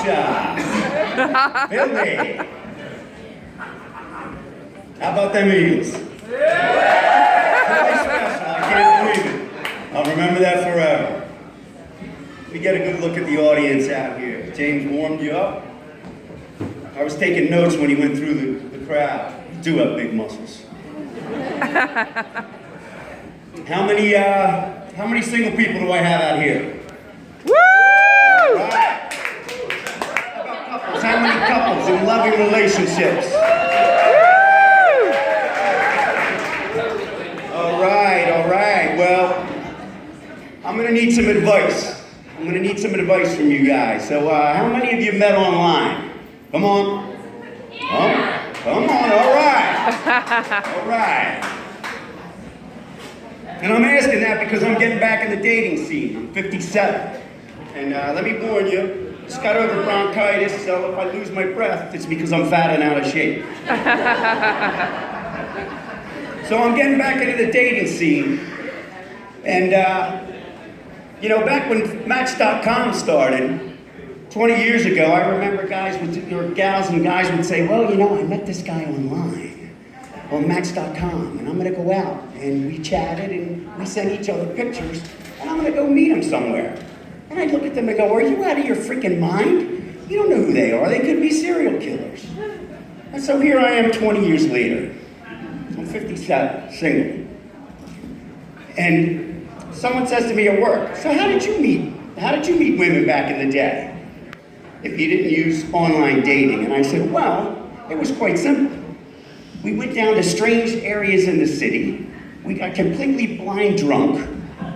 Russia. Philly. How about them Eagles? Philly special, I can't believe it. I'll remember that forever. We get a good look at the audience out here. James warmed you up. I was taking notes when he went through the crowd. You do have big muscles. How many single people do I have out here? Woo! Right. How about couples? How many couples in loving relationships? All right. Well, I'm gonna need some advice. I'm gonna need some advice from you guys. So, how many of you met online? Come on. Come on, all right. And I'm asking that because I'm getting back in the dating scene. I'm 57. And let me warn you, just got over bronchitis, so if I lose my breath, it's because I'm fat and out of shape. So I'm getting back into the dating scene. And, back when Match.com started, 20 years ago, I remember gals and guys would say, well, I met this guy online on Match.com, and I'm gonna go out. And we chatted, and we sent each other pictures, and I'm gonna go meet him somewhere. And I'd look at them and go, are you out of your freaking mind? You don't know who they are. They could be serial killers. And so here I am 20 years later. I'm 57, single. And someone says to me at work, so how did you meet women back in the day if you didn't use online dating? And I said, well, it was quite simple. We went down to strange areas in the city. We got completely blind drunk.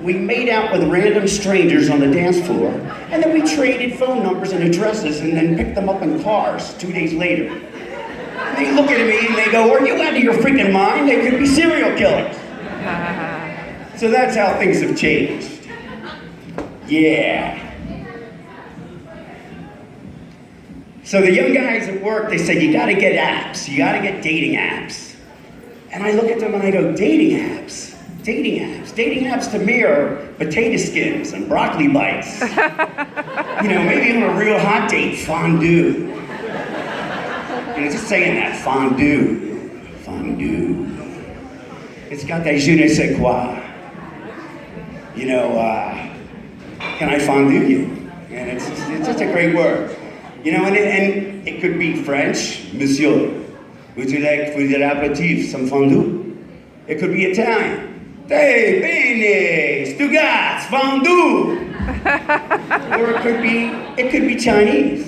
We made out with random strangers on the dance floor. And then we traded phone numbers and addresses and then picked them up in cars 2 days later. And they look at me and they go, are you out of your freaking mind? They could be serial killers. So that's how things have changed. Yeah. So the young guys at work, they say, you gotta get apps. You gotta get dating apps. And I look at them and I go, dating apps? Dating apps? Dating apps to me are potato skins and broccoli bites. Maybe on a real hot date, fondue. Just saying that, fondue. It's got that je ne sais quoi. Can I fondue you? And it's just a great word. And it could be French, monsieur. Would you like for the aperitif, some fondue? It could be Italian. Hey, bene, stugaz, fondue. Or it could be Chinese.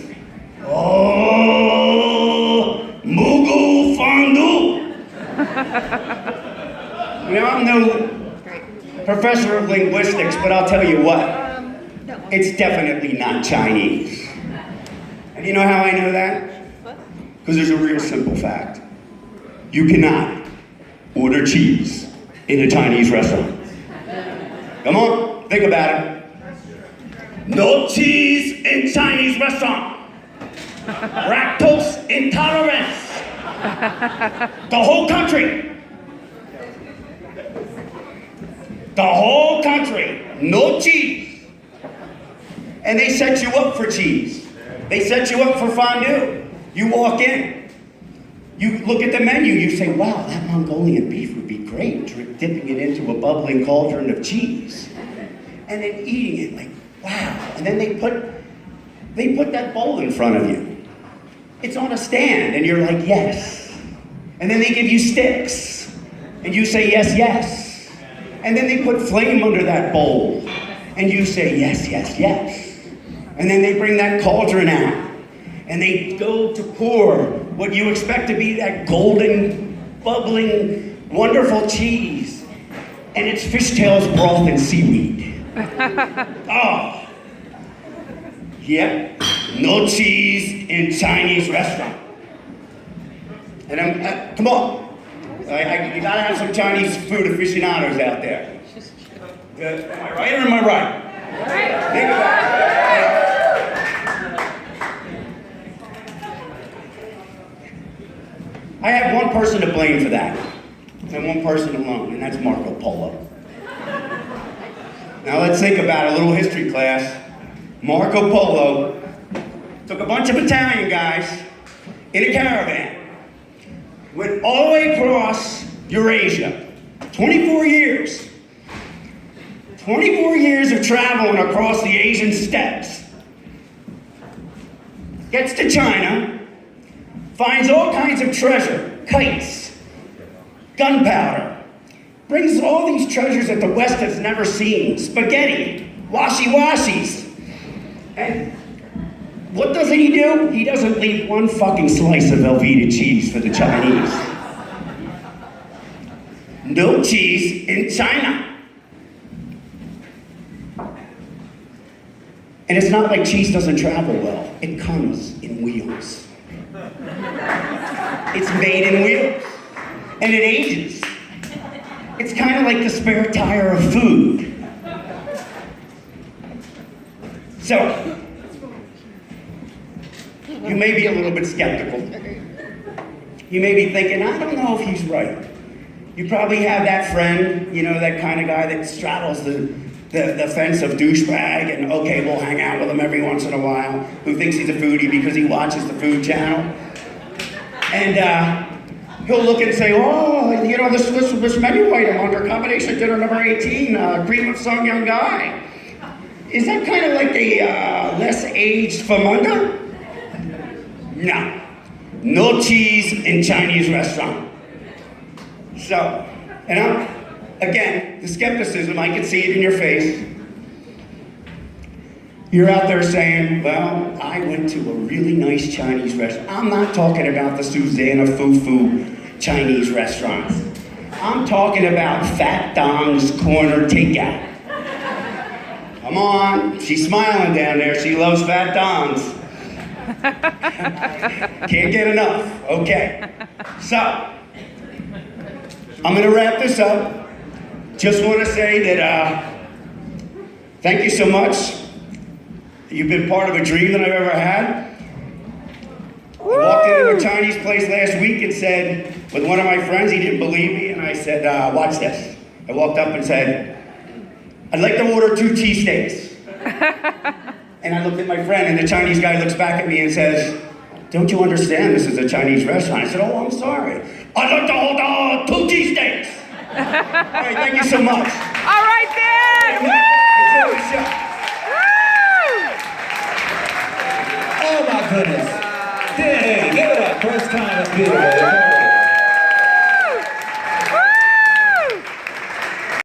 Oh, mugu fondue. I'm no professor of linguistics, but I'll tell you what, it's definitely not Chinese. And you know how I know that? Because there's a real simple fact. You cannot order cheese in a Chinese restaurant. Come on, think about it. No cheese in Chinese restaurant. Lactose intolerance. The whole country. No cheese. And they set you up for cheese. They set you up for fondue. You walk in. You look at the menu. You say, wow, that Mongolian beef would be great. Dipping it into a bubbling cauldron of cheese. And then eating it like, wow. And then they put that bowl in front of you. It's on a stand. And you're like, yes. And then they give you sticks. And you say, yes, yes. And then they put flame under that bowl. And you say, yes, yes, yes. And then they bring that cauldron out. And they go to pour what you expect to be that golden, bubbling, wonderful cheese. And it's fishtails, broth, and seaweed. Oh. Yep. No cheese in Chinese restaurant. And come on. You gotta have some Chinese food aficionados out there. Am I right or am I right? Think about it. I have one person to blame for that, and one person alone, and that's Marco Polo. Now let's think about a little history class. Marco Polo took a bunch of Italian guys in a caravan, went all the way across Eurasia, 24 years. 24 years of traveling across the Asian steppes. Gets to China, finds all kinds of treasure, kites, gunpowder, brings all these treasures that the West has never seen, spaghetti, washi-washis. And what doesn't he do? He doesn't leave one fucking slice of Velveeta cheese for the Chinese. No cheese in China. And it's not like cheese doesn't travel well. It comes in wheels. It's made in wheels. And it ages. It's kind of like the spare tire of food. So, you may be a little bit skeptical. You may be thinking, I don't know if he's right. You probably have that friend, you know, that kind of guy that straddles the fence of douchebag, and okay, we'll hang out with him every once in a while, who thinks he's a foodie because he watches the Food Channel. And he'll look and say, oh, you know, this menu item under combination dinner number 18, cream of some young guy. Is that kind of like a less aged famunda? No. No cheese in Chinese restaurant. So, and again, the skepticism, I can see it in your face. You're out there saying, well, I went to a really nice Chinese restaurant. I'm not talking about the Susanna Fufu Chinese restaurants. I'm talking about Fat Dong's Corner Takeout. Come on, she's smiling down there. She loves Fat Dong's. Can't get enough. Okay. So, I'm going to wrap this up. Just want to say that thank you so much. You've been part of a dream that I've ever had. Woo! I walked into a Chinese place last week and said, with one of my friends, he didn't believe me, and I said, watch this. I walked up and said, I'd like to order 2 cheesesteaks. And I looked at my friend, and the Chinese guy looks back at me and says, don't you understand this is a Chinese restaurant? I said, oh, I'm sorry. I'd like to order 2 cheesesteaks. All right, thank you so much. All right, then. Woo! Oh, my goodness. Hey, give it up. First time at Peter.